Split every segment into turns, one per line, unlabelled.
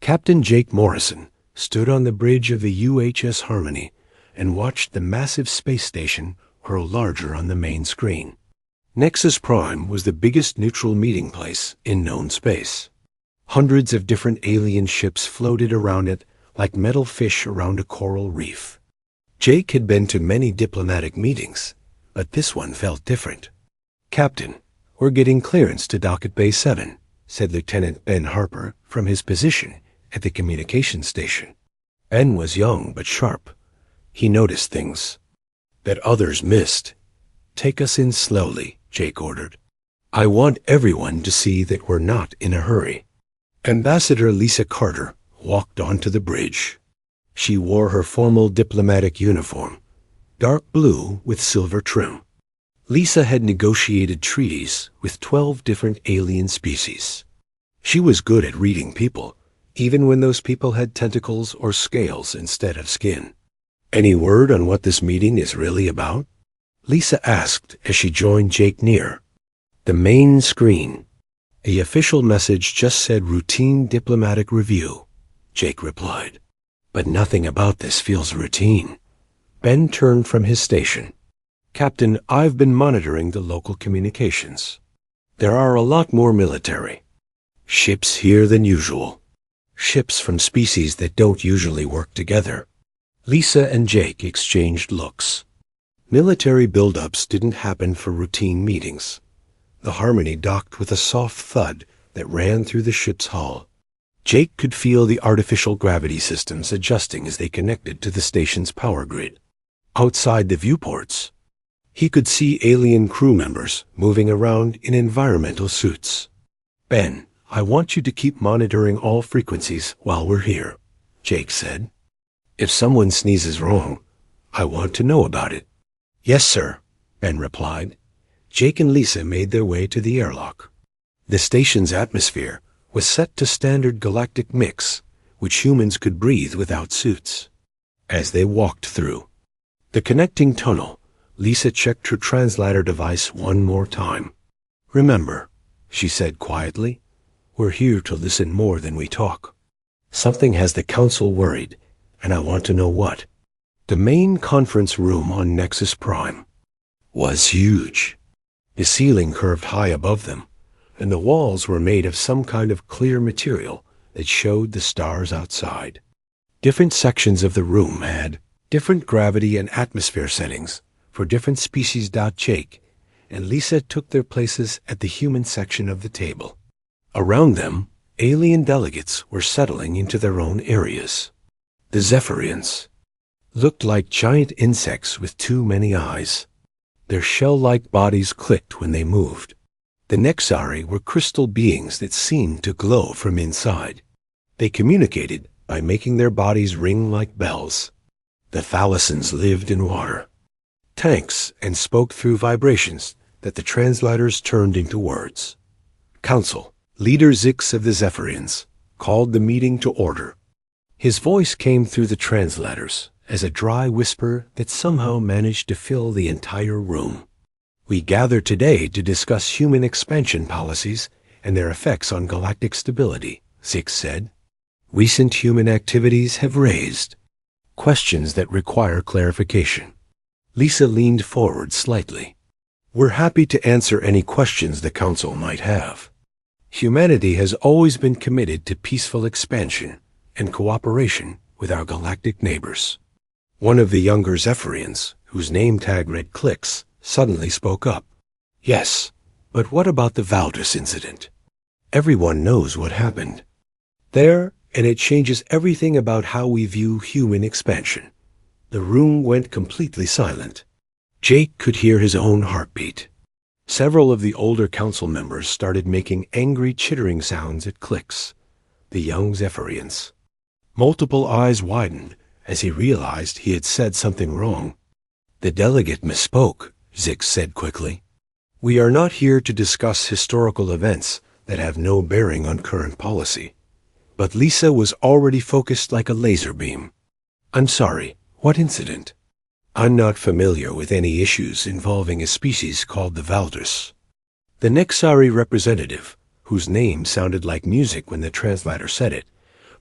Captain Jake Morrison stood on the bridge of the UHS Harmony and watched the massive space station grow larger on the main screen. Nexus Prime was the biggest neutral meeting place in known space. Hundreds of different alien ships floated around it like metal fish around a coral reef. Jake had been to many diplomatic meetings, but this one felt different. "Captain, we're getting clearance to dock at Bay 7, said Lieutenant Ben Harper from his position at the communications station. Ben was young but sharp. He noticed things that others missed. "Take us in slowly," Jake ordered. "I want everyone to see that we're not in a hurry." Ambassador Lisa Carter walked onto the bridge. She wore her formal diplomatic uniform, dark blue with silver trim. Lisa had negotiated treaties with 12 different alien species. She was good at reading people, even when those people had tentacles or scales instead of skin. "Any word on what this meeting is really about?" Lisa asked as she joined Jake near the main screen. "The official message just said routine diplomatic review," Jake replied. "But nothing about this feels routine." Ben turned from his station. "Captain, I've been monitoring the local communications. There are a lot more military ships here than usual. Ships from species that don't usually work together." Lisa and Jake exchanged looks. Military buildups didn't happen for routine meetings. The Harmony docked with a soft thud that ran through the ship's hull. Jake could feel the artificial gravity systems adjusting as they connected to the station's power grid. Outside the viewports, he could see alien crew members moving around in environmental suits. "Ben, I want you to keep monitoring all frequencies while we're here," Jake said. "If someone sneezes wrong, I want to know about it." "Yes, sir," Ben replied. Jake and Lisa made their way to the airlock. The station's atmosphere was set to standard galactic mix, which humans could breathe without suits. As they walked through the connecting tunnel, Lisa checked her translator device one more time. "Remember," she said quietly, "we're here to listen more than we talk. Something has the Council worried, and I want to know what." The main conference room on Nexus Prime was huge. The ceiling curved high above them, and the walls were made of some kind of clear material that showed the stars outside. Different sections of the room had different gravity and atmosphere settings for different species. Jake and Lisa took their places at the human section of the table. Around them, alien delegates were settling into their own areas. The Zephyrians looked like giant insects with too many eyes. Their shell-like bodies clicked when they moved. The Nexari were crystal beings that seemed to glow from inside. They communicated by making their bodies ring like bells. The Thalassans lived in water tanks and spoke through vibrations that the translators turned into words. "Council, Leader Zix of the Zephyrians called the meeting to order." His voice came through the translators as a dry whisper that somehow managed to fill the entire room. "We gather today to discuss human expansion policies and their effects on galactic stability," Zix said. "Recent human activities have raised questions that require clarification." Lisa leaned forward slightly. "We're happy to answer any questions the Council might have. Humanity has always been committed to peaceful expansion and cooperation with our galactic neighbors." One of the younger Zephyrians, whose name tag read Clicks, suddenly spoke up. "Yes, but what about the Valdris incident? Everyone knows what happened there, and it changes everything about how we view human expansion." The room went completely silent. Jake could hear his own heartbeat. Several of the older council members started making angry chittering sounds at Clicks, the young Zephyrians. Multiple eyes widened as he realized he had said something wrong. "The delegate misspoke," Zix said quickly. "We are not here to discuss historical events that have no bearing on current policy." But Lisa was already focused like a laser beam. "I'm sorry, what incident?" "I'm not familiar with any issues involving a species called the Valdris." The Nexari representative, whose name sounded like music when the translator said it,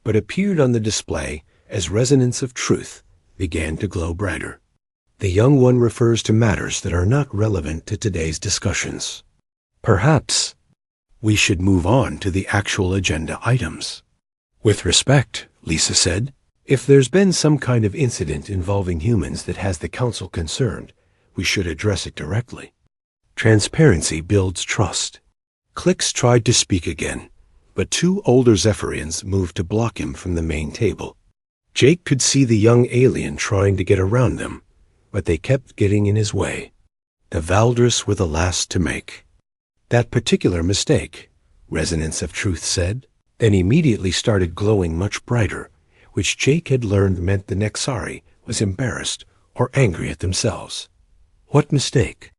but appeared on the display as resonance of truth began to glow brighter. The young one refers to matters that are not relevant to today's discussions. Perhaps we should move on to the actual agenda items. With respect, Lisa said, if there's been some kind of incident involving humans that has the Council concerned, we should address it directly. Transparency builds trust. Clix tried to speak again, but two older Zephyrians moved to block him from the main table. Jake could see the young alien trying to get around them, but they kept getting in his way. The Valdris were the last to make that particular mistake, Resonance of Truth said, then immediately started glowing much brighter, which Jake had learned meant the Nexari was embarrassed or angry at themselves. What mistake?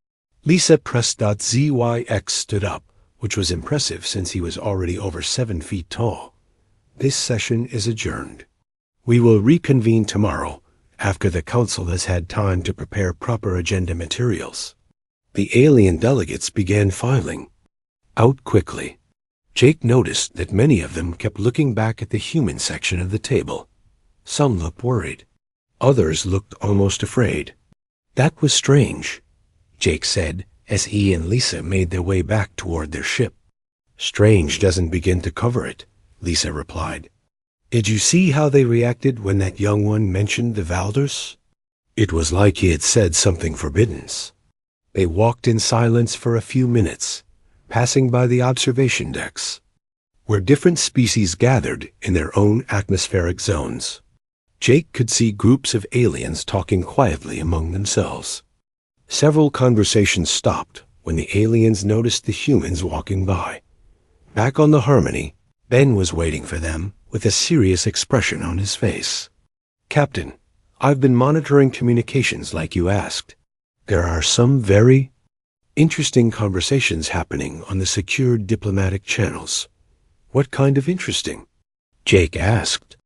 Lisa pressed. ZYX stood up, which was impressive since he was already over 7 feet tall. This session is adjourned. We will reconvene tomorrow, after the Council has had time to prepare proper agenda materials. The alien delegates began filing out quickly. Jake noticed that many of them kept looking back at the human section of the table. Some looked worried. Others looked almost afraid. That was strange, Jake said, as he and Lisa made their way back toward their ship. Strange doesn't begin to cover it, Lisa replied. Did you see how they reacted when that young one mentioned the Valdris? It was like he had said something forbidden. They walked in silence for a few minutes, passing by the observation decks, where different species gathered in their own atmospheric zones. Jake could see groups of aliens talking quietly among themselves. Several conversations stopped when the aliens noticed the humans walking by. Back on the Harmony, Ben was waiting for them with a serious expression on his face. Captain, I've been monitoring communications like you asked. There are some very interesting conversations happening on the secured diplomatic channels. What kind of interesting? Jake asked.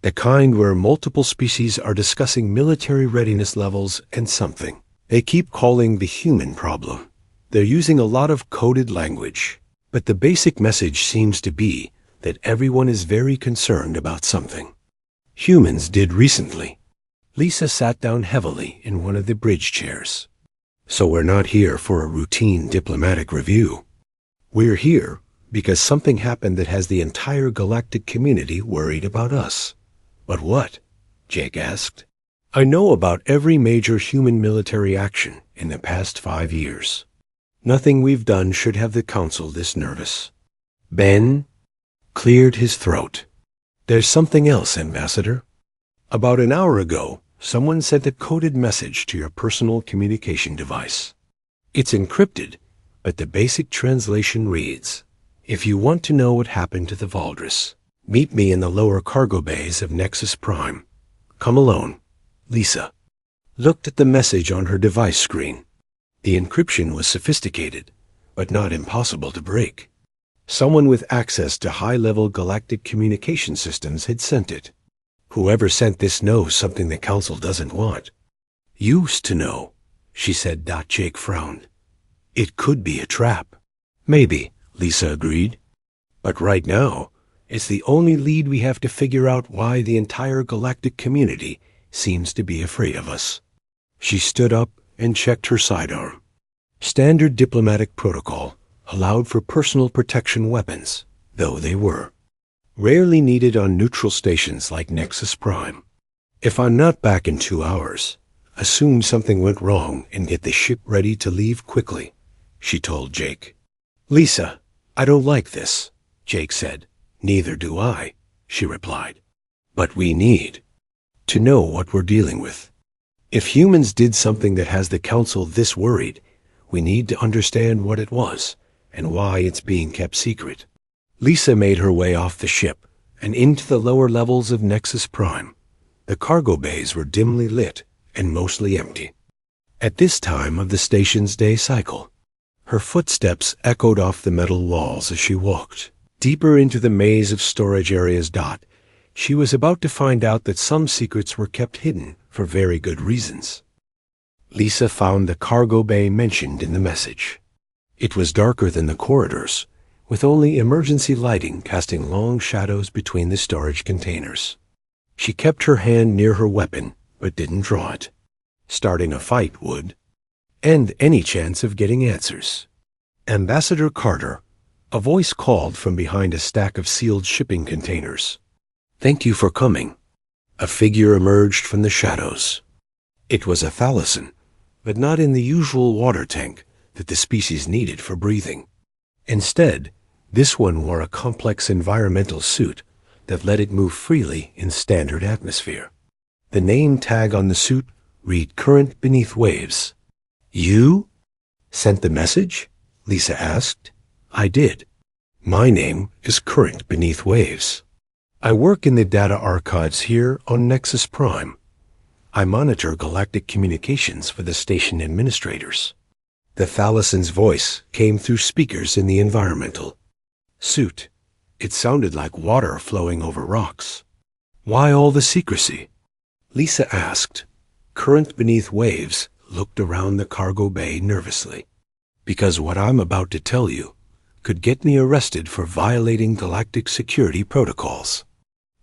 The kind where multiple species are discussing military readiness levels and something they keep calling the human problem. They're using a lot of coded language, but the basic message seems to be that everyone is very concerned about something. Humans did recently. Lisa sat down heavily in one of the bridge chairs. So we're not here for a routine diplomatic review. We're here because something happened that has the entire galactic community worried about us. But what? Jake asked. I know about every major human military action in the past 5 years. Nothing we've done should have the Council this nervous. Ben cleared his throat. There's something else, Ambassador. About an hour ago, someone sent a coded message to your personal communication device. It's encrypted, but the basic translation reads, if you want to know what happened to the Valdris, meet me in the lower cargo bays of Nexus Prime. Come alone. Lisa looked at the message on her device screen. The encryption was sophisticated, but not impossible to break. Someone with access to high-level galactic communication systems had sent it. Whoever sent this knows something the Council doesn't want. Used to know, she said. Jake frowned. It could be a trap. Maybe, Lisa agreed. But right now, it's the only lead we have to figure out why the entire galactic community seems to be afraid of us. She stood up and checked her sidearm. Standard diplomatic protocol allowed for personal protection weapons, though they were rarely needed on neutral stations like Nexus Prime. If I'm not back in 2 hours, assume something went wrong and get the ship ready to leave quickly, she told Jake. Lisa, I don't like this, Jake said. Neither do I, she replied. But we need to know what we're dealing with. If humans did something that has the Council this worried, we need to understand what it was and why it's being kept secret. Lisa made her way off the ship and into the lower levels of Nexus Prime. The cargo bays were dimly lit and mostly empty. At this time of the station's day cycle, her footsteps echoed off the metal walls as she walked deeper into the maze of storage areas. She was about to find out that some secrets were kept hidden for very good reasons. Lisa found the cargo bay mentioned in the message. It was darker than the corridors, with only emergency lighting casting long shadows between the storage containers. She kept her hand near her weapon, but didn't draw it. Starting a fight would end any chance of getting answers. "Ambassador Carter," a voice called from behind a stack of sealed shipping containers. "Thank you for coming." A figure emerged from the shadows. It was a thalassine, but not in the usual water tank that the species needed for breathing. Instead, this one wore a complex environmental suit that let it move freely in standard atmosphere. The name tag on the suit read "Current Beneath Waves." "You sent the message?" Lisa asked. "I did. My name is Current Beneath Waves. I work in the data archives here on Nexus Prime. I monitor galactic communications for the station administrators." The thalassine's voice came through speakers in the environmental suit. It sounded like water flowing over rocks. "Why all the secrecy?" Lisa asked. Current Beneath Waves looked around the cargo bay nervously. "Because what I'm about to tell you could get me arrested for violating galactic security protocols.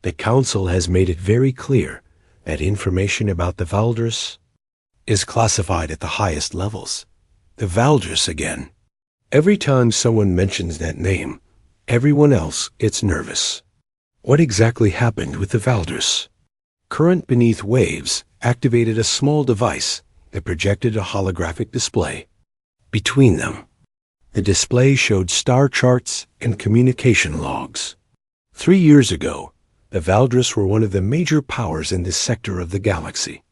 The Council has made it very clear that information about the Valdris is classified at the highest levels." The Valdris again. Every time someone mentions that name, everyone else gets nervous. What exactly happened with the Valdris? Current Beneath Waves activated a small device that projected a holographic display. Between them, the display showed star charts and communication logs. 3 years ago, the Valdris were one of the major powers in this sector of the galaxy.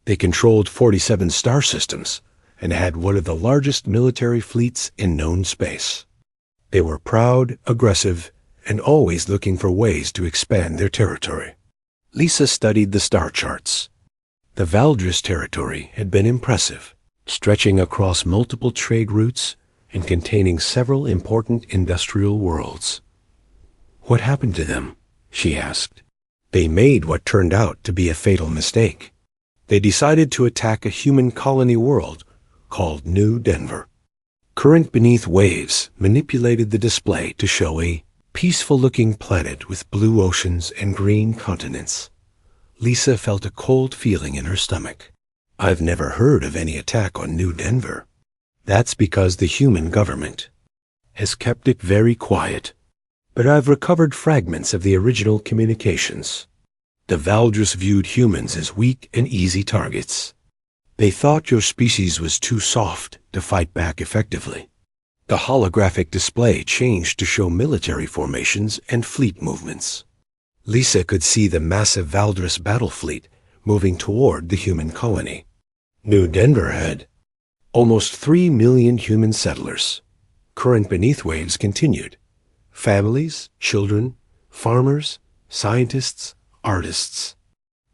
They controlled 47 star systems and had one of the largest military fleets in known space. They were proud, aggressive, and always looking for ways to expand their territory. Lisa studied the star charts. The Valdris territory had been impressive, stretching across multiple trade routes and containing several important industrial worlds. "What happened to them?" she asked. "They made what turned out to be a fatal mistake. They decided to attack a human colony world called New Denver." Current Beneath Waves manipulated the display to show a peaceful-looking planet with blue oceans and green continents. Lisa felt a cold feeling in her stomach. "I've never heard of any attack on New Denver." "That's because the human government has kept it very quiet. But I've recovered fragments of the original communications. The Valdris viewed humans as weak and easy targets. They thought your species was too soft to fight back effectively." The holographic display changed to show military formations and fleet movements. Lisa could see the massive Valdris battle fleet moving toward the human colony. New Denver had almost 3 million human settlers. Current Beneath Waves continued. Families, children, farmers, scientists, artists.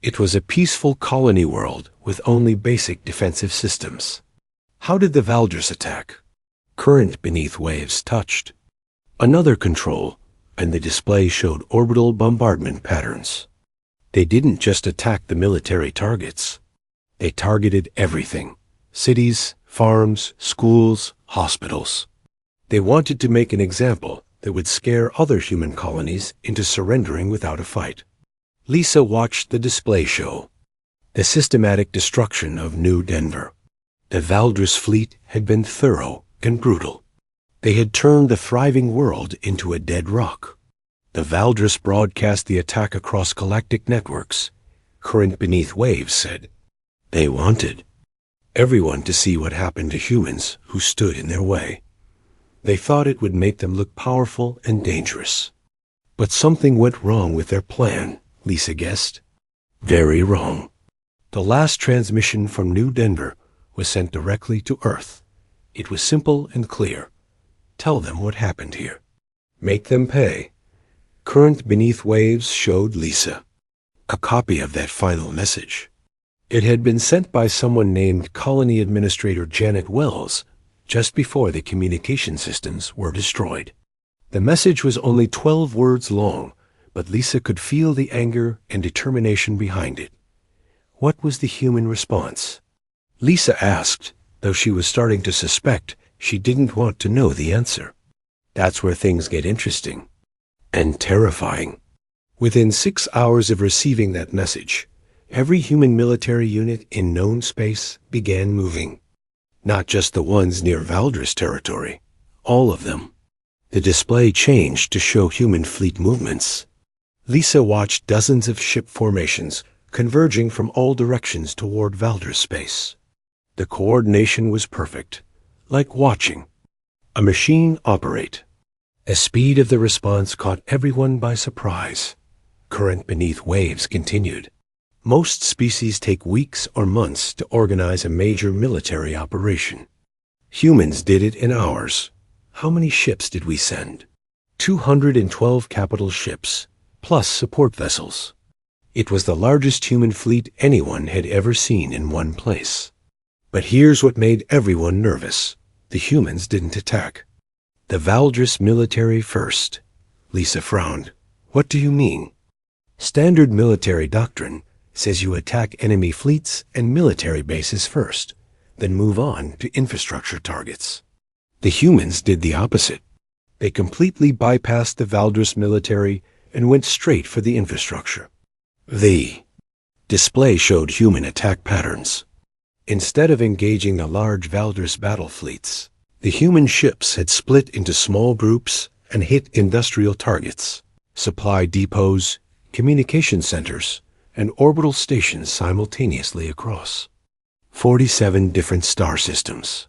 It was a peaceful colony world with only basic defensive systems. How did the Valdris attack? Current Beneath Waves touched another control, and the display showed orbital bombardment patterns. They didn't just attack the military targets. They targeted everything: cities, farms, schools, hospitals. They wanted to make an example that would scare other human colonies into surrendering without a fight. Lisa watched the display show the systematic destruction of New Denver. The Valdris fleet had been thorough and brutal. They had turned the thriving world into a dead rock. The Valdris broadcast the attack across galactic networks. Current Beneath Waves said they wanted everyone to see what happened to humans who stood in their way. They thought it would make them look powerful and dangerous. But something went wrong with their plan, Lisa guessed. Very wrong. The last transmission from New Denver was sent directly to Earth. It was simple and clear. Tell them what happened here. Make them pay. Current Beneath Waves showed Lisa a copy of that final message. It had been sent by someone named Colony Administrator Janet Wells just before the communication systems were destroyed. The message was only 12 words long, but Lisa could feel the anger and determination behind it. What was the human response? Lisa asked, though she was starting to suspect she didn't want to know the answer. That's where things get interesting and terrifying. Within 6 hours of receiving that message, every human military unit in known space began moving. Not just the ones near Valdris territory, all of them. The display changed to show human fleet movements. Lisa watched dozens of ship formations converging from all directions toward Valdris space. The coordination was perfect, like watching a machine operate. The speed of the response caught everyone by surprise. Current beneath waves continued. Most species take weeks or months to organize a major military operation. Humans did it in hours. How many ships did we send? 212 capital ships, plus support vessels. It was the largest human fleet anyone had ever seen in one place. But here's what made everyone nervous. The humans didn't attack. The Valdris military first. Lisa frowned. What do you mean? Standard military doctrine says you attack enemy fleets and military bases first, then move on to infrastructure targets. The humans did the opposite. They completely bypassed the Valdris military and went straight for the infrastructure. The display showed human attack patterns. Instead of engaging the large Valdris battle fleets, the human ships had split into small groups and hit industrial targets, supply depots, communication centers, and orbital stations simultaneously across 47 different star systems.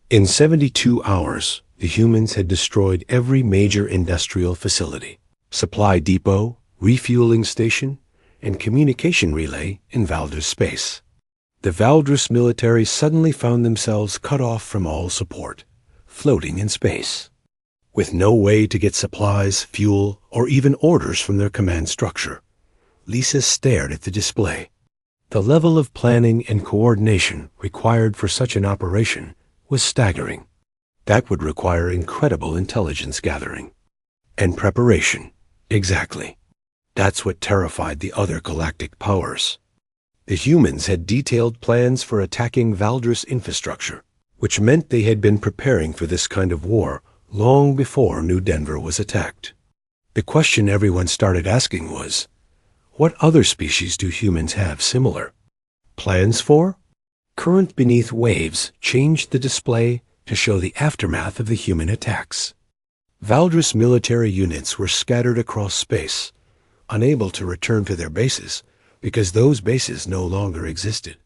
In 72 hours, the humans had destroyed every major industrial facility, supply depot, refueling station, and communication relay in Valdris space. The Valdris military suddenly found themselves cut off from all support, floating in space, with no way to get supplies, fuel, or even orders from their command structure. Lisa stared at the display. The level of planning and coordination required for such an operation was staggering. That would require incredible intelligence gathering and preparation. Exactly. That's what terrified the other galactic powers. The humans had detailed plans for attacking Valdris infrastructure, which meant they had been preparing for this kind of war long before New Denver was attacked. The question everyone started asking was, what other species do humans have similar plans for? Current beneath waves changed the display to show the aftermath of the human attacks. Valdris military units were scattered across space, unable to return to their bases because those bases no longer existed.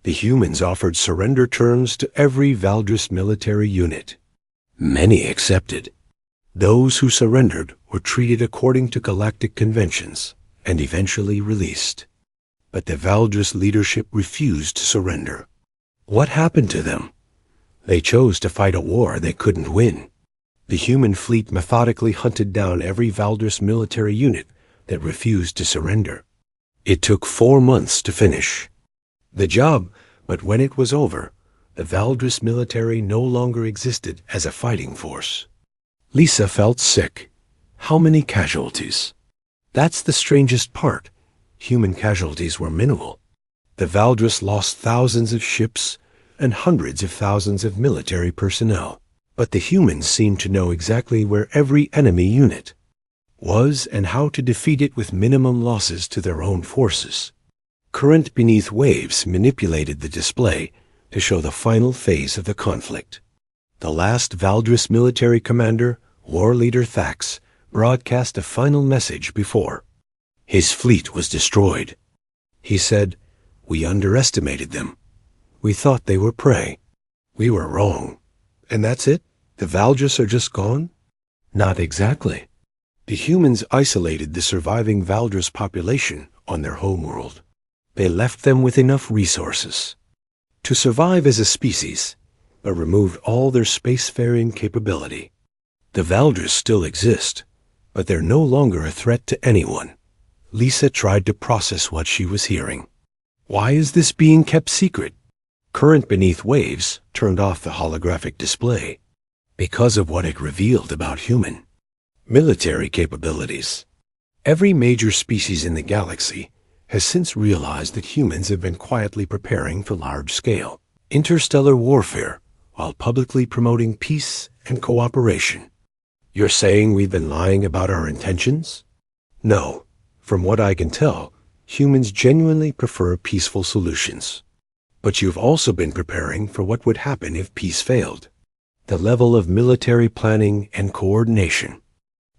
The humans offered surrender terms to every Valdris military unit. Many accepted. Those who surrendered were treated according to galactic conventions and eventually released. But the Valdris leadership refused to surrender. What happened to them? They chose to fight a war they couldn't win. The human fleet methodically hunted down every Valdris military unit that refused to surrender. It took 4 months to finish the job, but when it was over, the Valdris military no longer existed as a fighting force. Lisa felt sick. How many casualties? That's the strangest part. Human casualties were minimal. The Valdris lost thousands of ships and hundreds of thousands of military personnel, but the humans seemed to know exactly where every enemy unit was and how to defeat it with minimum losses to their own forces. Current beneath waves manipulated the display to show the final phase of the conflict. The last Valdris military commander, war leader Thax, broadcast a final message before his fleet was destroyed. He said, "We underestimated them. We thought they were prey. We were wrong." And that's it? The Valdris are just gone? Not exactly. The humans isolated the surviving Valdris population on their homeworld. They left them with enough resources to survive as a species, but removed all their spacefaring capability. The Valdris still exist, but they're no longer a threat to anyone. Lisa tried to process what she was hearing. Why is this being kept secret? Current beneath waves turned off the holographic display because of what it revealed about human military capabilities. Every major species in the galaxy has since realized that humans have been quietly preparing for large-scale interstellar warfare while publicly promoting peace and cooperation. You're saying we've been lying about our intentions? No. From what I can tell, humans genuinely prefer peaceful solutions. But you've also been preparing for what would happen if peace failed. The level of military planning and coordination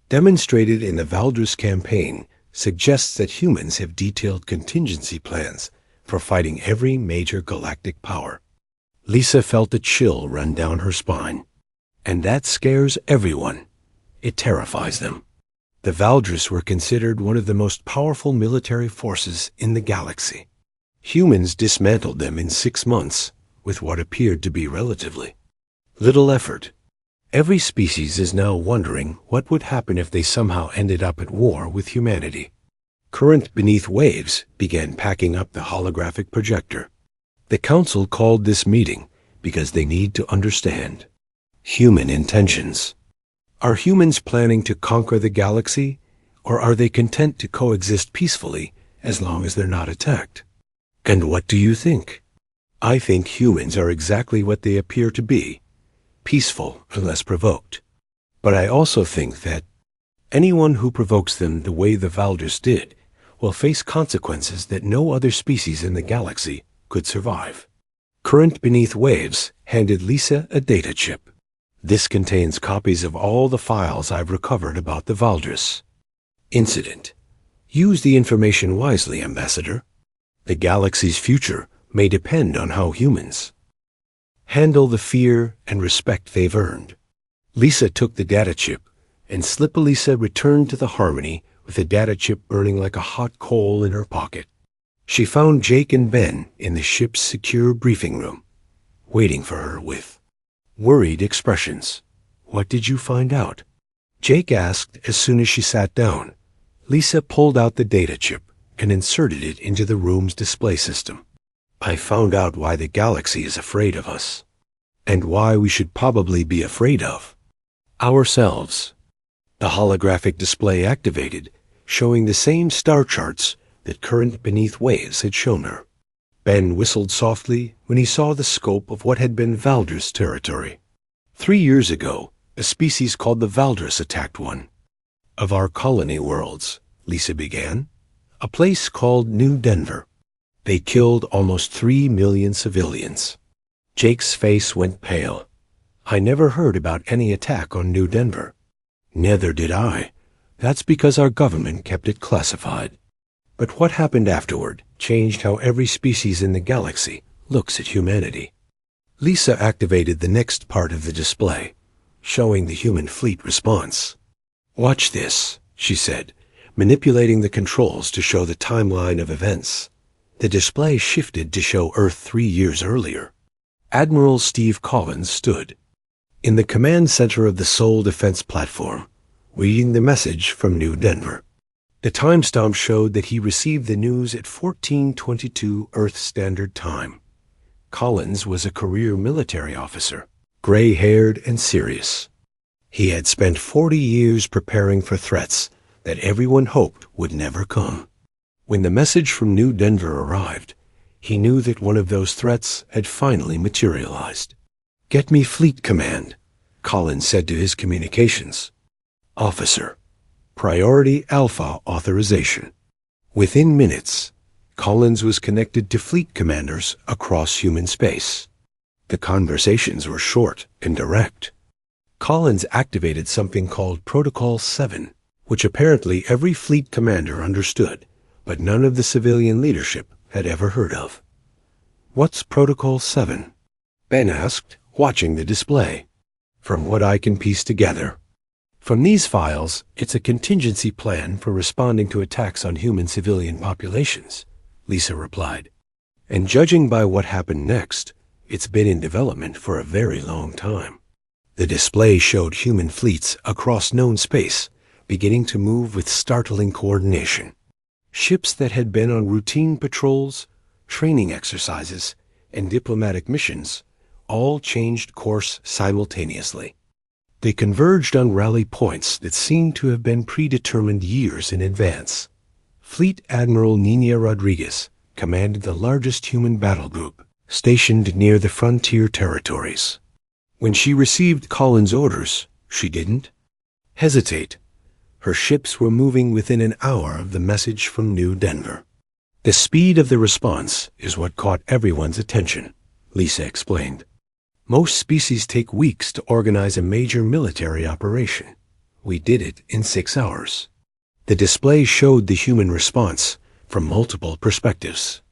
demonstrated in the Valdres campaign suggests that humans have detailed contingency plans for fighting every major galactic power. Lisa felt a chill run down her spine. And that scares everyone. It terrifies them. The Valdres were considered one of the most powerful military forces in the galaxy. Humans dismantled them in 6 months with what appeared to be relatively little effort. Every species is now wondering what would happen if they somehow ended up at war with humanity. Current beneath waves began packing up the holographic projector. The council called this meeting because they need to understand human intentions. Are humans planning to conquer the galaxy, or are they content to coexist peacefully as long as they're not attacked? And what do you think? I think humans are exactly what they appear to be, peaceful unless provoked. But I also think that anyone who provokes them the way the Valdres did will face consequences that no other species in the galaxy could survive. Current beneath waves handed Lisa a data chip. This contains copies of all the files I've recovered about the Valdres incident. Use the information wisely, Ambassador. The galaxy's future may depend on how humans handle the fear and respect they've earned. Lisa took the data chip, and Slipalisa returned to the Harmony with the data chip burning like a hot coal in her pocket. She found Jake and Ben in the ship's secure briefing room, waiting for her with worried expressions. What did you find out? Jake asked as soon as she sat down. Lisa pulled out the data chip and inserted it into the room's display system. I found out why the galaxy is afraid of us, and why we should probably be afraid of ourselves. The holographic display activated, showing the same star charts that Current beneath waves had shown her. Ben whistled softly when he saw the scope of what had been Valdres territory. 3 years ago, a species called the Valdres attacked one of our colony worlds, Lisa began, a place called New Denver. They killed almost 3 million civilians. Jake's face went pale. I never heard about any attack on New Denver. Neither did I. That's because our government kept it classified. But what happened afterward changed how every species in the galaxy looks at humanity. Lisa activated the next part of the display, showing the human fleet response. Watch this, she said, manipulating the controls to show the timeline of events. The display shifted to show Earth 3 years earlier. Admiral Steve Collins stood in the command center of the Soul Defense platform, reading the message from New Denver. The timestamp showed that he received the news at 14:22 Earth Standard Time. Collins was a career military officer, gray-haired and serious. He had spent 40 years preparing for threats that everyone hoped would never come. When the message from New Denver arrived, he knew that one of those threats had finally materialized. "Get me fleet command," Collins said to his communications. "Officer, Priority Alpha authorization." Within minutes, Collins was connected to fleet commanders across human space. The conversations were short and direct. Collins activated something called Protocol 7, which apparently every fleet commander understood, but none of the civilian leadership had ever heard of. "What's Protocol 7? Ben asked, watching the display. "From what I can piece together. From these files, it's a contingency plan for responding to attacks on human civilian populations," Lisa replied. "And judging by what happened next, it's been in development for a very long time." The display showed human fleets across known space, beginning to move with startling coordination. Ships that had been on routine patrols, training exercises, and diplomatic missions all changed course simultaneously. They converged on rally points that seemed to have been predetermined years in advance. Fleet Admiral Nina Rodriguez commanded the largest human battle group, stationed near the frontier territories. When she received Collins' orders, she didn't hesitate. Her ships were moving within an hour of the message from New Denver. The speed of the response is what caught everyone's attention, Lisa explained. Most species take weeks to organize a major military operation. We did it in 6 hours. The display showed the human response from multiple perspectives.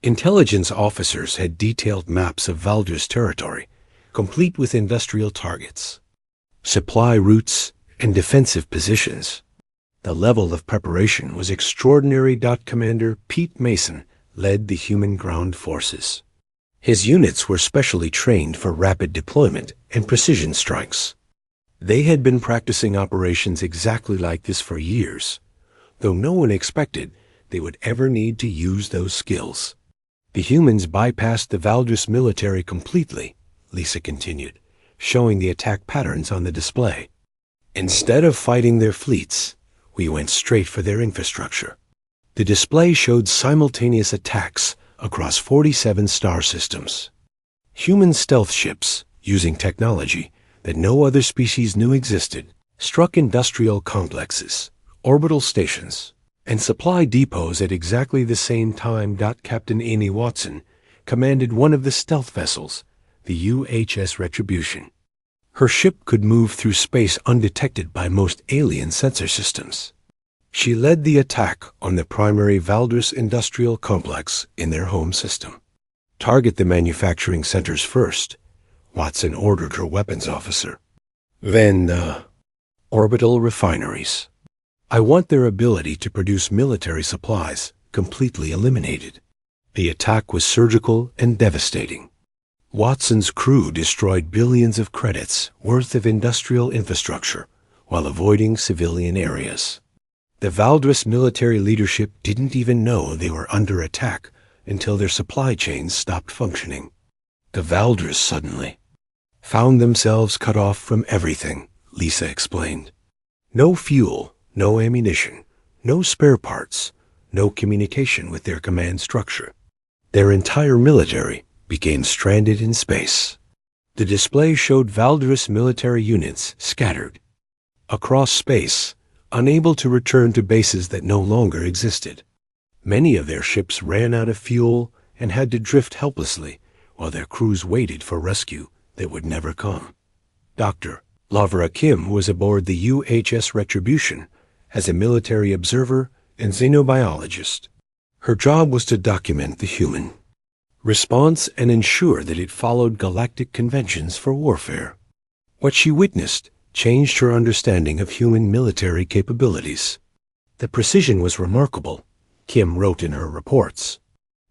Intelligence officers had detailed maps of Valdra's territory, complete with industrial targets, supply routes, and defensive positions. The level of preparation was extraordinary. Commander Pete Mason led the human ground forces. His units were specially trained for rapid deployment and precision strikes. They had been practicing operations exactly like this for years, though no one expected they would ever need to use those skills. The humans bypassed the Valdris military completely, Lisa continued, showing the attack patterns on the display. Instead of fighting their fleets, we went straight for their infrastructure. The display showed simultaneous attacks across 47 star systems. Human stealth ships, using technology that no other species knew existed, struck industrial complexes, orbital stations, and supply depots at exactly the same time. Captain Amy Watson commanded one of the stealth vessels, the UHS Retribution. Her ship could move through space undetected by most alien sensor systems. She led the attack on the primary Valdris industrial complex in their home system. Target the manufacturing centers first, Watson ordered her weapons officer. Then, orbital refineries. I want their ability to produce military supplies completely eliminated. The attack was surgical and devastating. Watson's crew destroyed billions of credits worth of industrial infrastructure while avoiding civilian areas. The Valdris military leadership didn't even know they were under attack until their supply chains stopped functioning. The Valdris suddenly found themselves cut off from everything, Lisa explained. No fuel, no ammunition, no spare parts, no communication with their command structure. Their entire military became stranded in space. The display showed Valdris military units scattered across space, unable to return to bases that no longer existed. Many of their ships ran out of fuel and had to drift helplessly while their crews waited for rescue that would never come. Dr. Lavra Kim was aboard the UHS Retribution as a military observer and xenobiologist. Her job was to document the human response and ensure that it followed galactic conventions for warfare. What she witnessed changed her understanding of human military capabilities. The precision was remarkable, Kim wrote in her reports.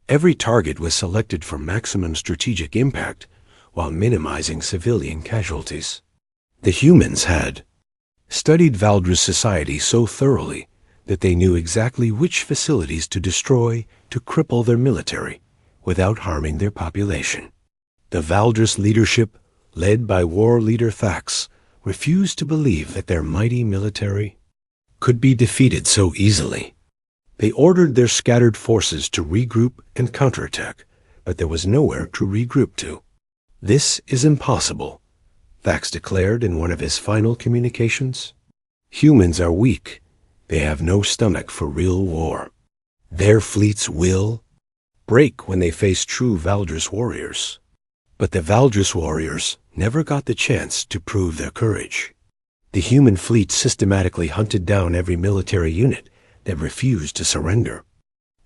Every target was selected for maximum strategic impact while minimizing civilian casualties. The humans had studied Valdris society so thoroughly that they knew exactly which facilities to destroy to cripple their military without harming their population. The Valdris leadership, led by war leader Thax, refused to believe that their mighty military could be defeated so easily. They ordered their scattered forces to regroup and counterattack, but there was nowhere to regroup to. "This is impossible," Thax declared in one of his final communications. "Humans are weak. They have no stomach for real war. Their fleets will break when they face true Valdris warriors." But the Valdris warriors never got the chance to prove their courage. The human fleet systematically hunted down every military unit that refused to surrender.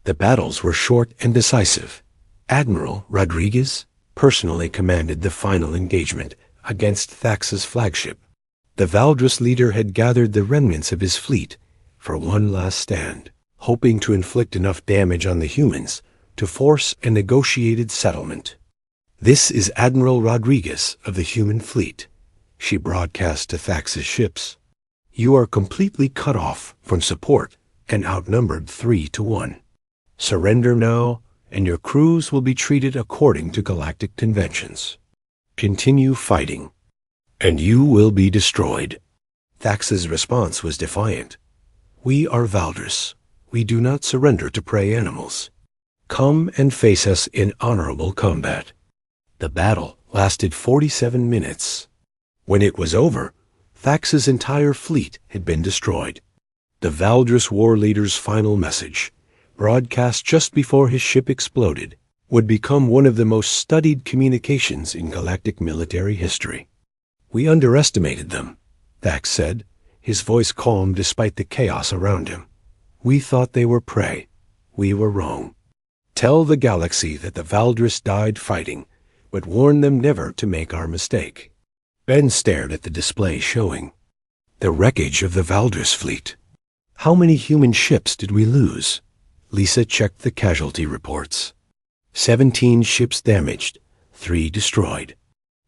The battles were short and decisive. Admiral Rodriguez personally commanded the final engagement against Thax's flagship. The Valdris leader had gathered the remnants of his fleet for one last stand, hoping to inflict enough damage on the humans to force a negotiated settlement. "This is Admiral Rodriguez of the human fleet," she broadcast to Thax's ships. "You are completely cut off from support and outnumbered 3-1. Surrender now, and your crews will be treated according to galactic conventions. Continue fighting, and you will be destroyed." Thax's response was defiant. "We are Valdris. We do not surrender to prey animals. Come and face us in honorable combat." The battle lasted 47 minutes. When it was over, Thax's entire fleet had been destroyed. The Valdris war leader's final message, broadcast just before his ship exploded, would become one of the most studied communications in galactic military history. "We underestimated them," Thax said, his voice calm despite the chaos around him. "We thought they were prey. We were wrong. Tell the galaxy that the Valdris died fighting, but warn them never to make our mistake." Ben stared at the display showing the wreckage of the Valdris fleet. "How many human ships did we lose?" Lisa checked the casualty reports. 17 ships damaged, 3 destroyed.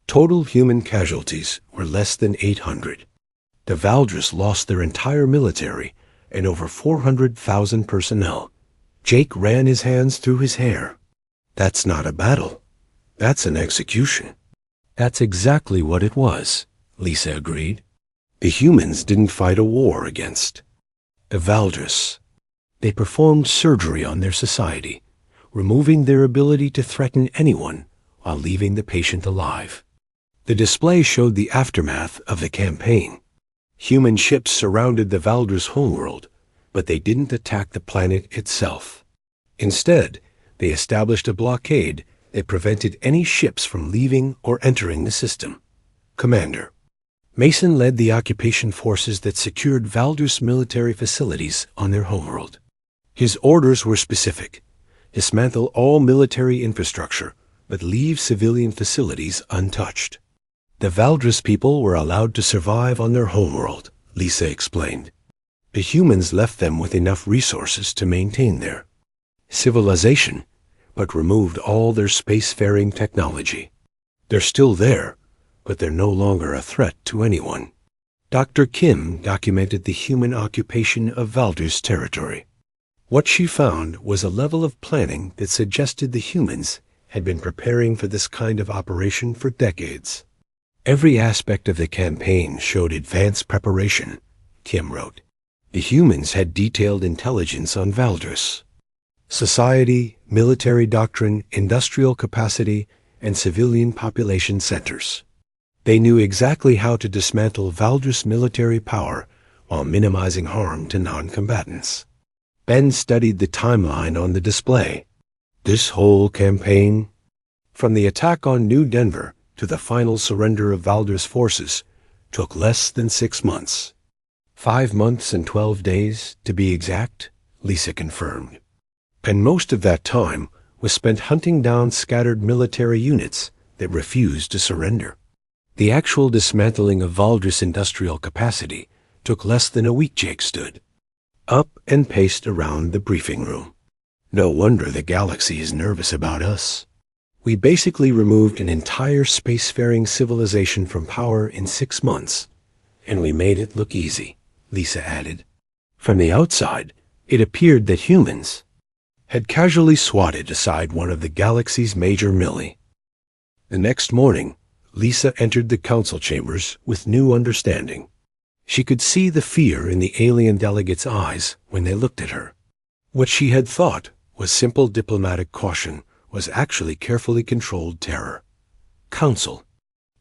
Total human casualties were less than 800. The Valdris lost their entire military and over 400,000 personnel. Jake ran his hands through his hair. "That's not a battle. That's an execution." "That's exactly what it was," Lisa agreed. "The humans didn't fight a war against the Valdris. They performed surgery on their society, removing their ability to threaten anyone while leaving the patient alive." The display showed the aftermath of the campaign. Human ships surrounded the Valdris homeworld, but they didn't attack the planet itself. Instead, they established a blockade that prevented any ships from leaving or entering the system. Commander Mason led the occupation forces that secured Valdris military facilities on their homeworld. His orders were specific: dismantle all military infrastructure, but leave civilian facilities untouched. The Valdris people were allowed to survive on their homeworld, Lisa explained. The humans left them with enough resources to maintain their civilization, but removed all their spacefaring technology. They're still there, but they're no longer a threat to anyone. Dr. Kim documented the human occupation of Valdris territory. What she found was a level of planning that suggested the humans had been preparing for this kind of operation for decades. "Every aspect of the campaign showed advanced preparation," Kim wrote. "The humans had detailed intelligence on Valdris. Society, military doctrine, industrial capacity, and civilian population centers. They knew exactly how to dismantle Valdris military power while minimizing harm to non-combatants." Ben studied the timeline on the display. This whole campaign, from the attack on New Denver to the final surrender of Valdris forces, took less than 6 months. 5 months and 12 days, to be exact, Lisa confirmed. And most of that time was spent hunting down scattered military units that refused to surrender. The actual dismantling of Valdris industrial capacity took less than a week. Jake stood up and paced around the briefing room. "No wonder the galaxy is nervous about us. We basically removed an entire spacefaring civilization from power in 6 months, and we made it look easy," Lisa added. From the outside, it appeared that humans had casually swatted aside one of the galaxy's major milli. The next morning, Lisa entered the council chambers with new understanding. She could see the fear in the alien delegates' eyes when they looked at her. What she had thought was simple diplomatic caution was actually carefully controlled terror. Council.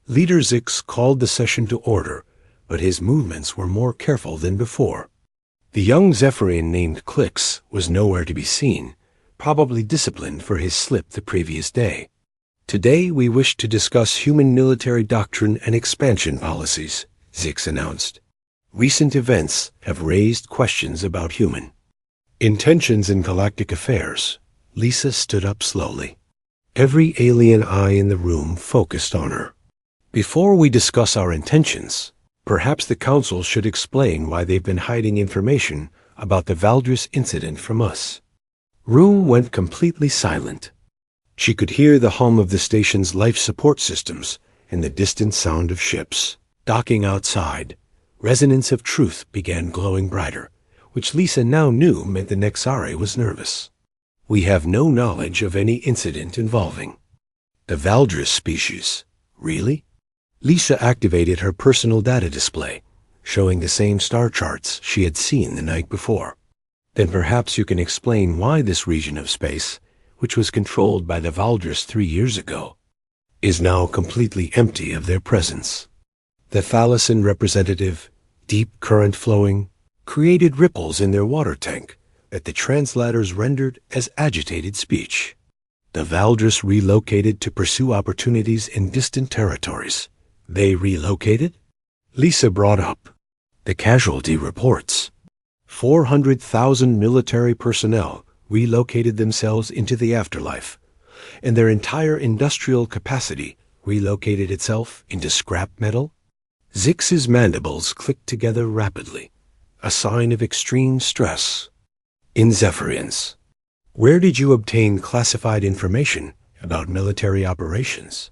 Leader Zix called the session to order, but his movements were more careful than before. The young Zephyrian named Clix was nowhere to be seen, probably disciplined for his slip the previous day. "Today we wish to discuss human military doctrine and expansion policies," Zix announced. "Recent events have raised questions about human intentions in galactic affairs." Lisa stood up slowly. Every alien eye in the room focused on her. "Before we discuss our intentions, perhaps the Council should explain why they've been hiding information about the Valdris incident from us." Room went completely silent. She could hear the hum of the station's life support systems and the distant sound of ships docking outside. Resonance of truth began glowing brighter, which Lisa now knew meant the Nexari was nervous. "We have no knowledge of any incident involving the Valdris species." "Really?" Lisa activated her personal data display, showing the same star charts she had seen the night before. "Then perhaps you can explain why this region of space, which was controlled by the Valdris 3 years ago, is now completely empty of their presence." The Thalassian representative, deep current flowing, created ripples in their water tank that the translators rendered as agitated speech. The Valdris relocated to pursue opportunities in distant territories. They relocated? Lisa brought up. The casualty reports. 400,000 military personnel relocated themselves into the afterlife, and their entire industrial capacity relocated itself into scrap metal. Zix's mandibles clicked together rapidly, a sign of extreme stress. In Zephyrians, where did you obtain classified information about military operations?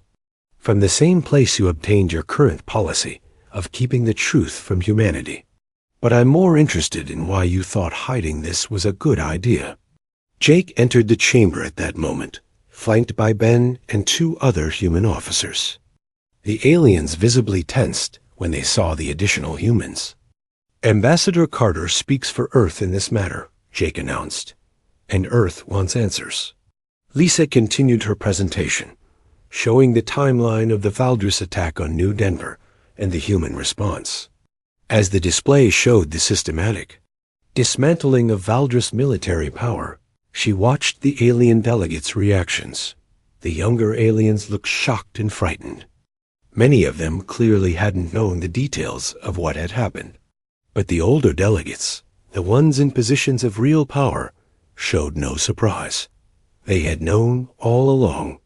From the same place you obtained your current policy of keeping the truth from humanity. But I'm more interested in why you thought hiding this was a good idea. Jake entered the chamber at that moment, flanked by Ben and 2 other human officers. The aliens visibly tensed when they saw the additional humans. Ambassador Carter speaks for Earth in this matter, Jake announced, and Earth wants answers. Lisa continued her presentation, showing the timeline of the Valdris attack on New Denver and the human response. As the display showed the systematic dismantling of Valdris military power, she watched the alien delegates' reactions. The younger aliens looked shocked and frightened. Many of them clearly hadn't known the details of what had happened. But the older delegates, the ones in positions of real power, showed no surprise. They had known all along.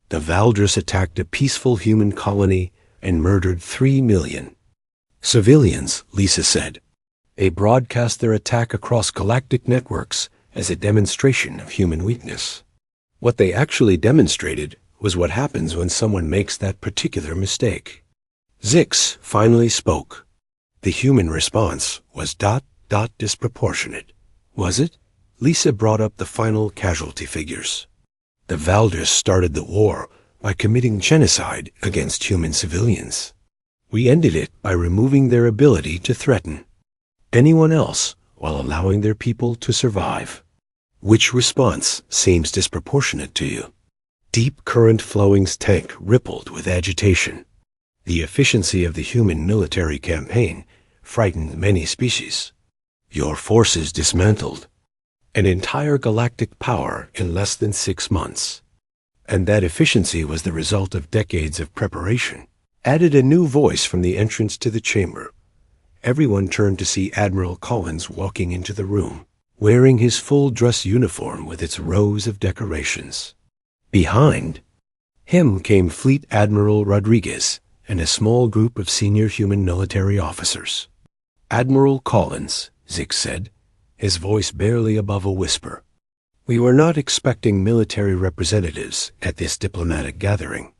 The Valdris attacked a peaceful human colony and murdered 3 million. Civilians, Lisa said. They broadcast their attack across galactic networks as a demonstration of human weakness. What they actually demonstrated was what happens when someone makes that particular mistake. Zix finally spoke. The human response was ... disproportionate. Was it? Lisa brought up the final casualty figures. The Valdris started the war by committing genocide against human civilians. We ended it by removing their ability to threaten anyone else while allowing their people to survive. Which response seems disproportionate to you? Deep current flowing's tank rippled with agitation. The efficiency of the human military campaign frightened many species. Your forces dismantled an entire galactic power in less than 6 months. And that efficiency was the result of decades of preparation. Added a new voice from the entrance to the chamber. Everyone turned to see Admiral Collins walking into the room, wearing his full dress uniform with its rows of decorations. Behind him came Fleet Admiral Rodriguez and a small group of senior human military officers. Admiral Collins, Zix said, his voice barely above a whisper. We were not expecting military representatives at this diplomatic gathering.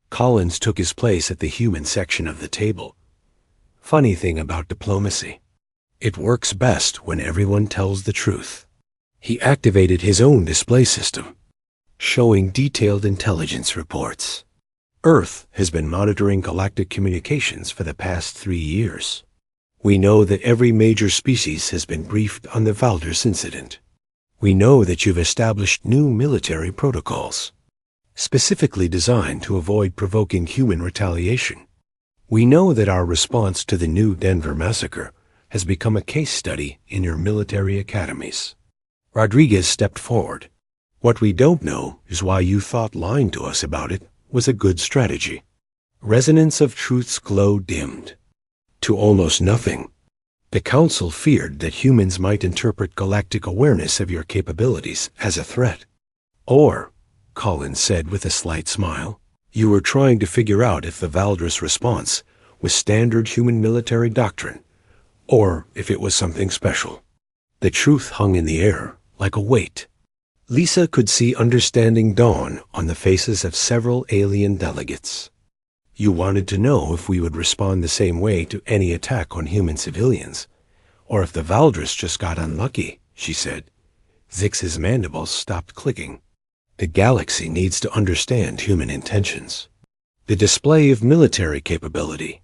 Collins took his place at the human section of the table. Funny thing about diplomacy. It works best when everyone tells the truth. He activated his own display system, showing detailed intelligence reports. Earth has been monitoring galactic communications for the past 3 years. We know that every major species has been briefed on the Valdris incident. We know that you've established new military protocols, specifically designed to avoid provoking human retaliation. We know that our response to the New Denver massacre has become a case study in your military academies. Rodriguez stepped forward. What we don't know is why you thought lying to us about it was a good strategy. Resonance of Truth's glow dimmed to almost nothing. The Council feared that humans might interpret galactic awareness of your capabilities as a threat. Or, Collins said with a slight smile, you were trying to figure out if the Valdris response was standard human military doctrine, or if it was something special. The truth hung in the air like a weight. Lisa could see understanding dawn on the faces of several alien delegates. You wanted to know if we would respond the same way to any attack on human civilians, or if the Valdris just got unlucky, she said. Zix's mandibles stopped clicking. The galaxy needs to understand human intentions. The display of military capability.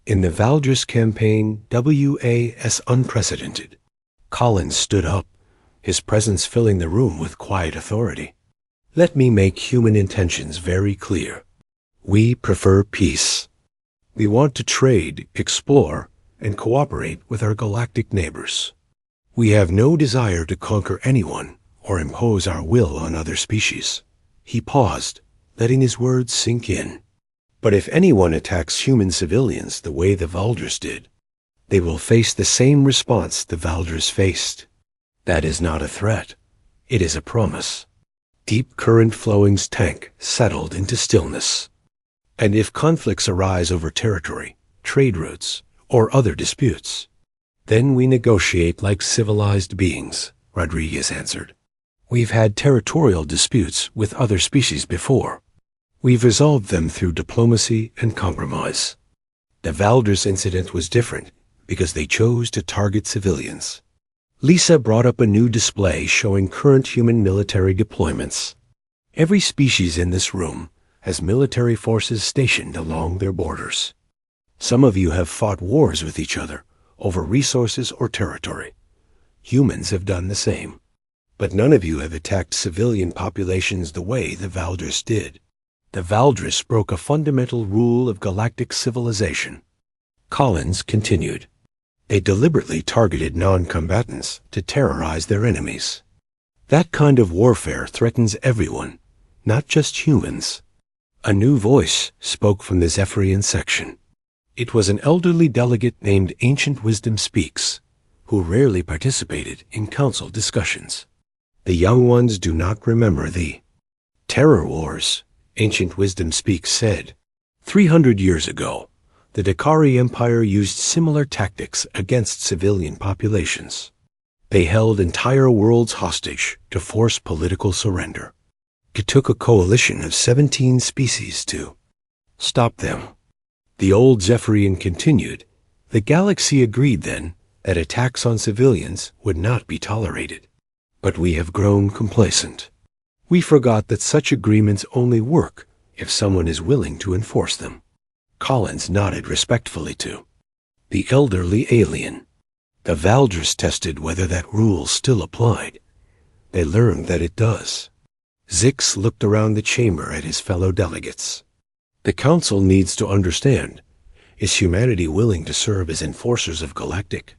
In the Valdris campaign, WAS unprecedented. Collins stood up, his presence filling the room with quiet authority. Let me make human intentions very clear. We prefer peace. We want to trade, explore, and cooperate with our galactic neighbors. We have no desire to conquer anyone or impose our will on other species." He paused, letting his words sink in. "But if anyone attacks human civilians the way the Valdres did, they will face the same response the Valdres faced. That is not a threat. It is a promise." Deep Current Flowing's tank settled into stillness. "And if conflicts arise over territory, trade routes, or other disputes, then we negotiate like civilized beings," Rodriguez answered. "We've had territorial disputes with other species before. We've resolved them through diplomacy and compromise. The Valdres incident was different because they chose to target civilians." Lisa brought up a new display showing current human military deployments. "Every species in this room has military forces stationed along their borders. Some of you have fought wars with each other over resources or territory. Humans have done the same. But none of you have attacked civilian populations the way the Valdres did. The Valdres broke a fundamental rule of galactic civilization." Collins continued. "They deliberately targeted non-combatants to terrorize their enemies. That kind of warfare threatens everyone, not just humans." A new voice spoke from the Zephyrian section. It was an elderly delegate named Ancient Wisdom Speaks, who rarely participated in council discussions. "The young ones do not remember the terror wars," Ancient Wisdom Speaks said. 300 years ago, the Dakari Empire used similar tactics against civilian populations. They held entire worlds hostage to force political surrender. It took a coalition of 17 species to stop them. The old Zephyrian continued. "The galaxy agreed then that attacks on civilians would not be tolerated. But we have grown complacent. We forgot that such agreements only work if someone is willing to enforce them." Collins nodded respectfully to the elderly alien. "The Valdres tested whether that rule still applied. They learned that it does." Zix looked around the chamber at his fellow delegates. "The Council needs to understand. Is humanity willing to serve as enforcers of galactic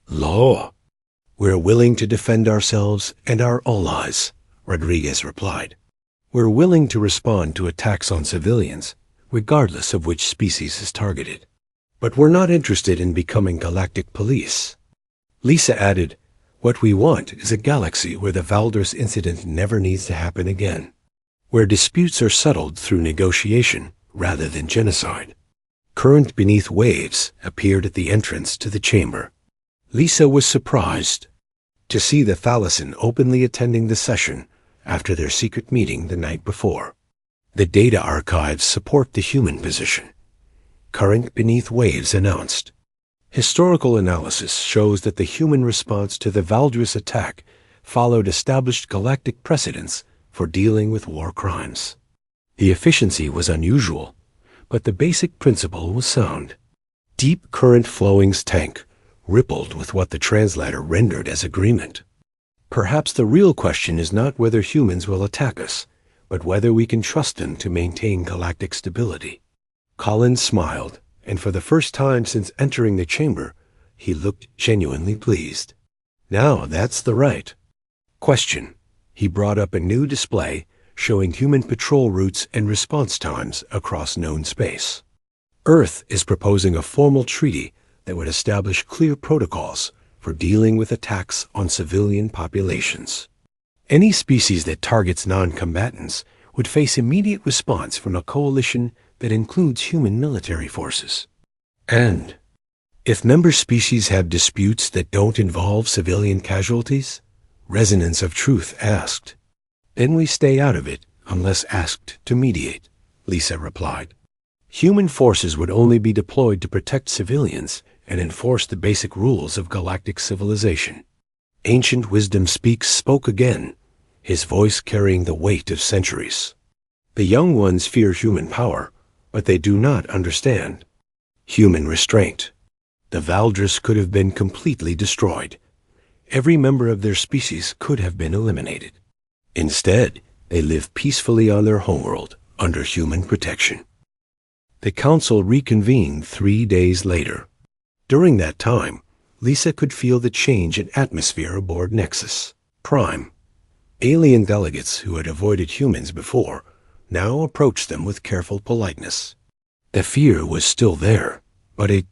law?" "We're willing to defend ourselves and our allies," Rodriguez replied. "We're willing to respond to attacks on civilians, regardless of which species is targeted. But we're not interested in becoming galactic police." Lisa added, "What we want is a galaxy where the Valdres incident never needs to happen again, where disputes are settled through negotiation rather than genocide." Current Beneath Waves appeared at the entrance to the chamber. Lisa was surprised to see the Thalassen openly attending the session after their secret meeting the night before. "The data archives support the human position," Current Beneath Waves announced. "Historical analysis shows that the human response to the Valdres attack followed established galactic precedents for dealing with war crimes. The efficiency was unusual, but the basic principle was sound." Deep Current Flowing's tank rippled with what the translator rendered as agreement. "Perhaps the real question is not whether humans will attack us, but whether we can trust them to maintain galactic stability." Collins smiled, and for the first time since entering the chamber, he looked genuinely pleased. "Now that's the right question." He brought up a new display showing human patrol routes and response times across known space. "Earth is proposing a formal treaty that would establish clear protocols for dealing with attacks on civilian populations. Any species that targets non-combatants would face immediate response from a coalition that includes human military forces. And if member species have disputes that don't involve civilian casualties, Resonance of Truth asked. "Then we stay out of it unless asked to mediate," Lisa replied. "Human forces would only be deployed to protect civilians and enforce the basic rules of galactic civilization." Ancient Wisdom Speaks spoke again, his voice carrying the weight of centuries. "The young ones fear human power, but they do not understand human restraint. The Valdres could have been completely destroyed. Every member of their species could have been eliminated. Instead, they live peacefully on their homeworld under human protection." The council reconvened 3 days later. During that time, Lisa could feel the change in atmosphere aboard Nexus Prime. Alien delegates who had avoided humans before now approached them with careful politeness. The fear was still there, but it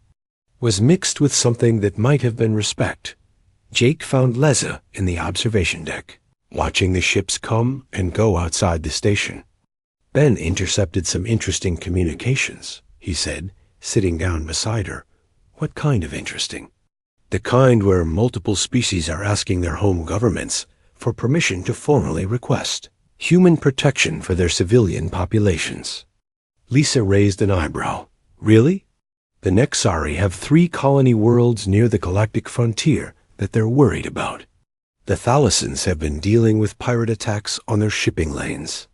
was mixed with something that might have been respect. Jake found Leza in the observation deck, watching the ships come and go outside the station. Ben intercepted some interesting communications, he said, sitting down beside her. What kind of interesting? The kind where multiple species are asking their home governments for permission to formally request human protection for their civilian populations. Lisa raised an eyebrow. Really? The Nexari have 3 colony worlds near the galactic frontier that they're worried about. The Thalassans have been dealing with pirate attacks on their shipping lanes.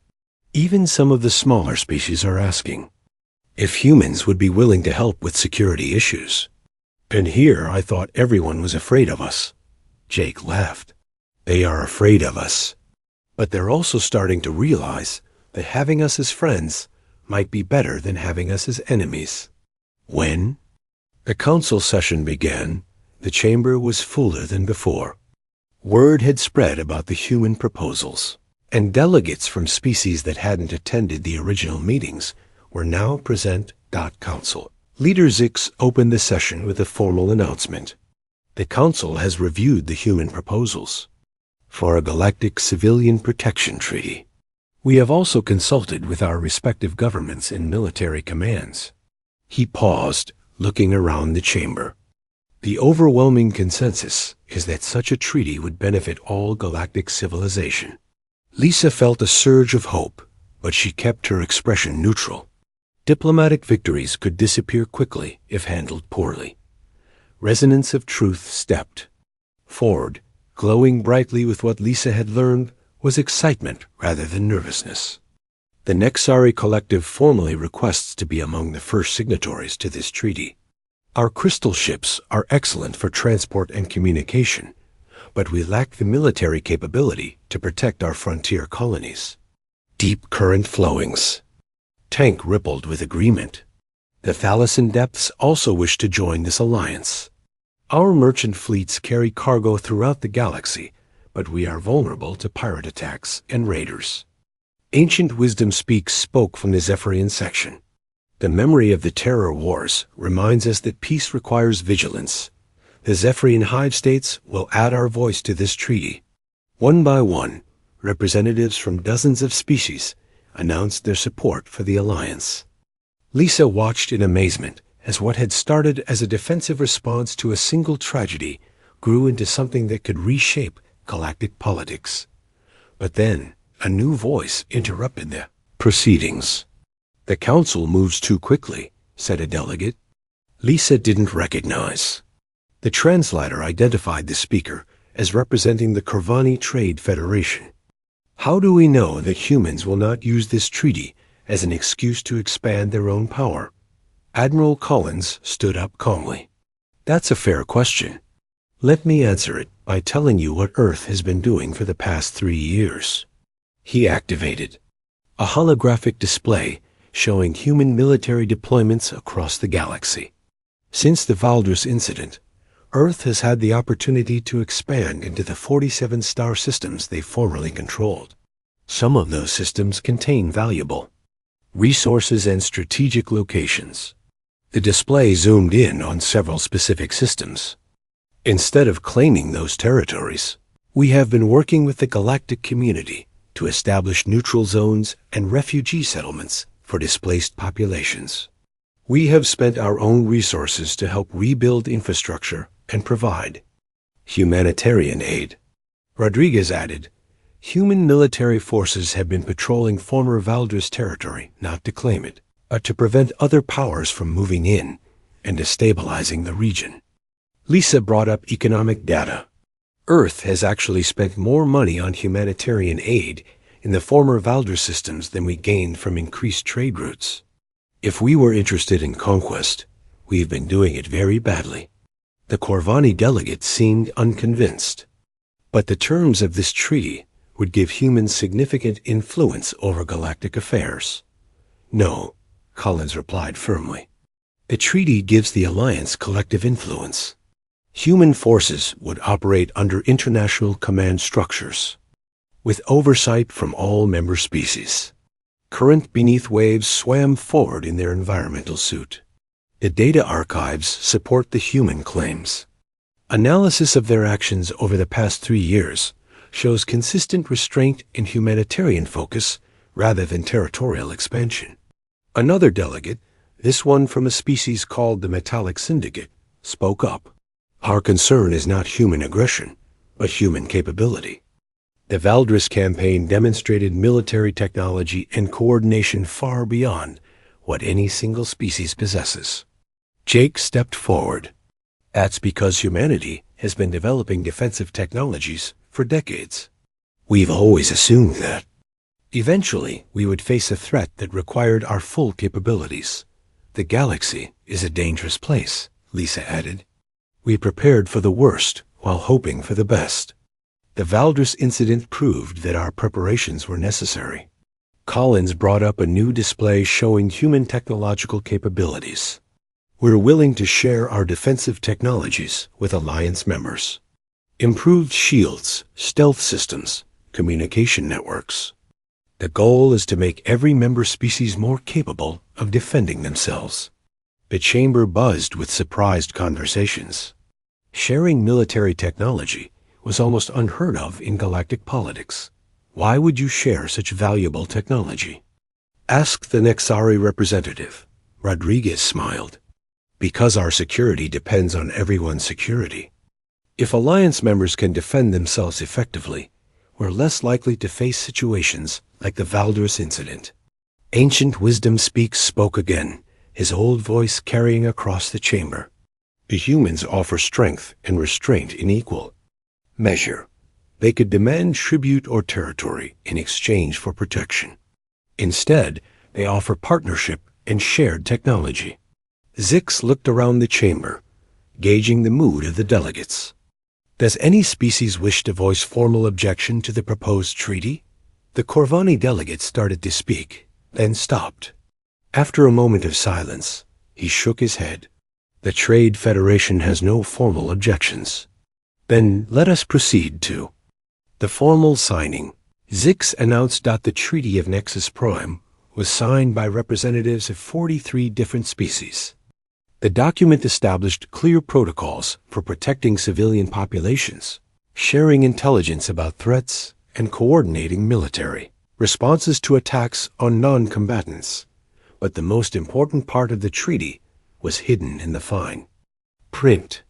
Even some of the smaller species are asking if humans would be willing to help with security issues. And here I thought everyone was afraid of us. Jake laughed. They are afraid of us. But they're also starting to realize that having us as friends might be better than having us as enemies. When the council session began, the chamber was fuller than before. Word had spread about the human proposals, and delegates from species that hadn't attended the original meetings were now present. Council Leader Zix opened the session with a formal announcement. The council has reviewed the human proposals for a galactic civilian protection treaty. We have also consulted with our respective governments and military commands. He paused, looking around the chamber. The overwhelming consensus is that such a treaty would benefit all galactic civilization. Lisa felt a surge of hope, but she kept her expression neutral. Diplomatic victories could disappear quickly if handled poorly. Resonance of Truth stepped forward, glowing brightly with what Lisa had learned was excitement rather than nervousness. The Nexari Collective formally requests to be among the first signatories to this treaty. Our crystal ships are excellent for transport and communication, but we lack the military capability to protect our frontier colonies. Deep current flowings. Tank rippled with agreement. The Thalassan depths also wish to join this alliance. Our merchant fleets carry cargo throughout the galaxy, but we are vulnerable to pirate attacks and raiders. Ancient Wisdom Speaks spoke from the Zephyrian section. The memory of the Terror Wars reminds us that peace requires vigilance. The Zephyrian Hive States will add our voice to this treaty. One by one, representatives from dozens of species announced their support for the alliance. Lisa watched in amazement as what had started as a defensive response to a single tragedy grew into something that could reshape galactic politics. But then, a new voice interrupted the proceedings. The council moves too quickly, said a delegate. Lisa didn't recognize. The translator identified the speaker as representing the Corvani Trade Federation. How do we know that humans will not use this treaty as an excuse to expand their own power? Admiral Collins stood up calmly. That's a fair question. Let me answer it by telling you what Earth has been doing for the past 3 years. He activated a holographic display showing human military deployments across the galaxy. Since the Valdris incident, Earth has had the opportunity to expand into the 47 star systems they formerly controlled. Some of those systems contain valuable resources and strategic locations. The display zoomed in on several specific systems. Instead of claiming those territories, we have been working with the galactic community to establish neutral zones and refugee settlements for displaced populations. We have spent our own resources to help rebuild infrastructure and provide humanitarian aid. Rodriguez added, human military forces have been patrolling former Valdris territory, not to claim it, but to prevent other powers from moving in and destabilizing the region. Lisa brought up economic data. Earth has actually spent more money on humanitarian aid in the former Valdris systems than we gained from increased trade routes. If we were interested in conquest, we've been doing it very badly. The Corvani delegate seemed unconvinced. But the terms of this treaty would give humans significant influence over galactic affairs. No, Collins replied firmly. The treaty gives the Alliance collective influence. Human forces would operate under international command structures, with oversight from all member species. Current beneath waves swam forward in their environmental suit. The data archives support the human claims. Analysis of their actions over the past 3 years shows consistent restraint and humanitarian focus rather than territorial expansion. Another delegate, this one from a species called the Metallic Syndicate, spoke up. Our concern is not human aggression, but human capability. The Valdris campaign demonstrated military technology and coordination far beyond what any single species possesses. Jake stepped forward. That's because humanity has been developing defensive technologies for decades. We've always assumed that. Eventually, we would face a threat that required our full capabilities. The galaxy is a dangerous place, Lisa added. We prepared for the worst while hoping for the best. The Valdris incident proved that our preparations were necessary. Collins brought up a new display showing human technological capabilities. We're willing to share our defensive technologies with Alliance members. Improved shields, stealth systems, communication networks. The goal is to make every member species more capable of defending themselves. The chamber buzzed with surprised conversations. Sharing military technology was almost unheard of in galactic politics. Why would you share such valuable technology? Asked the Nexari representative. Rodriguez smiled. Because our security depends on everyone's security. If Alliance members can defend themselves effectively, we're less likely to face situations like the Valdris incident. Ancient Wisdom Speaks spoke again, his old voice carrying across the chamber. The humans offer strength and restraint in equal measure. They could demand tribute or territory in exchange for protection. Instead, they offer partnership and shared technology. Zix looked around the chamber, gauging the mood of the delegates. Does any species wish to voice formal objection to the proposed treaty? The Corvani delegate started to speak, then stopped. After a moment of silence, he shook his head. The Trade Federation has no formal objections. Then let us proceed to the formal signing. Zix announced that the Treaty of Nexus Prime was signed by representatives of 43 different species. The document established clear protocols for protecting civilian populations, sharing intelligence about threats, and coordinating military responses to attacks on non-combatants. But the most important part of the treaty was hidden in the fine print.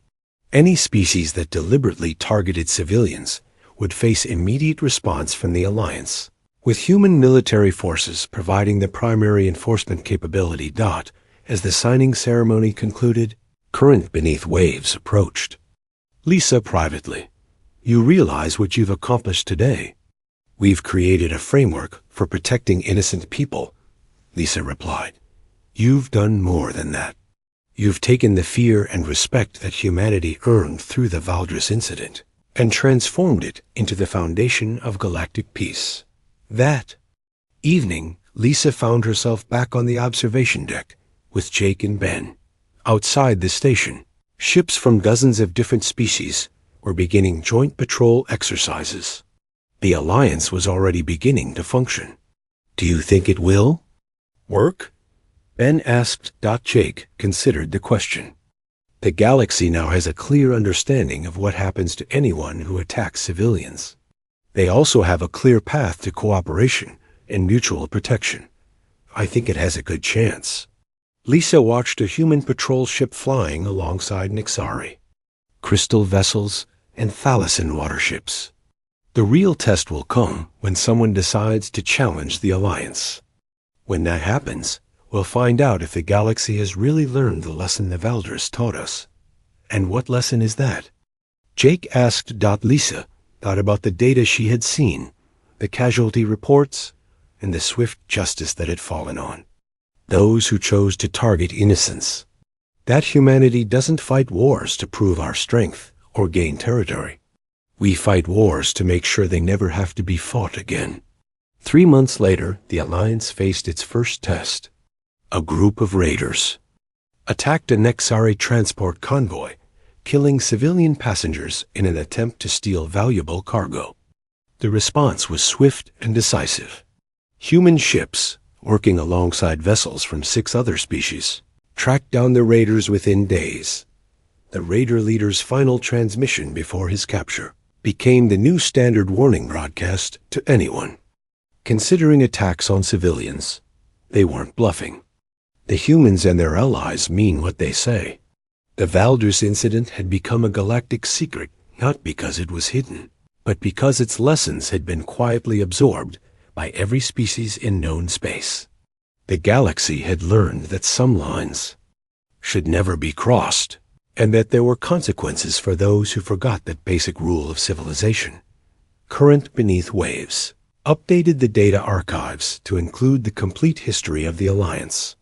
Any species that deliberately targeted civilians would face immediate response from the Alliance, with human military forces providing the primary enforcement capability. As the signing ceremony concluded, current beneath waves approached. Lisa privately, you realize what you've accomplished today. We've created a framework for protecting innocent people, Lisa replied. You've done more than that. You've taken the fear and respect that humanity earned through the Valdris incident and transformed it into the foundation of galactic peace. That evening, Lisa found herself back on the observation deck with Jake and Ben. Outside the station, ships from dozens of different species were beginning joint patrol exercises. The Alliance was already beginning to function. Do you think it will work? Ben asked. Jake considered the question. The galaxy now has a clear understanding of what happens to anyone who attacks civilians. They also have a clear path to cooperation and mutual protection. I think it has a good chance. Lisa watched a human patrol ship flying alongside Nixari, crystal vessels, and Thalassian warships. The real test will come when someone decides to challenge the Alliance. When that happens, we'll find out if the galaxy has really learned the lesson the Valdris taught us. And what lesson is that? Jake asked. Lisa thought about the data she had seen, the casualty reports, and the swift justice that had fallen on those who chose to target innocents. That humanity doesn't fight wars to prove our strength or gain territory. We fight wars to make sure they never have to be fought again. 3 months later, the Alliance faced its first test. A group of raiders attacked a Nexari transport convoy, killing civilian passengers in an attempt to steal valuable cargo. The response was swift and decisive. Human ships, working alongside vessels from 6 other species, tracked down the raiders within days. The raider leader's final transmission before his capture became the new standard warning broadcast to anyone considering attacks on civilians. They weren't bluffing. The humans and their allies mean what they say. The Valders incident had become a galactic secret, not because it was hidden, but because its lessons had been quietly absorbed by every species in known space. The galaxy had learned that some lines should never be crossed, and that there were consequences for those who forgot that basic rule of civilization. Current Beneath Waves updated the data archives to include the complete history of the Alliance.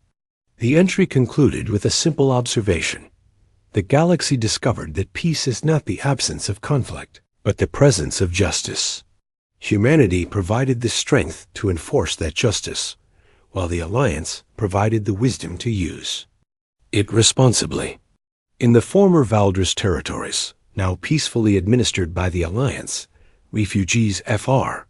The entry concluded with a simple observation. The galaxy discovered that peace is not the absence of conflict, but the presence of justice. Humanity provided the strength to enforce that justice, while the Alliance provided the wisdom to use it responsibly. In the former Valdres territories, now peacefully administered by the Alliance, refugees FR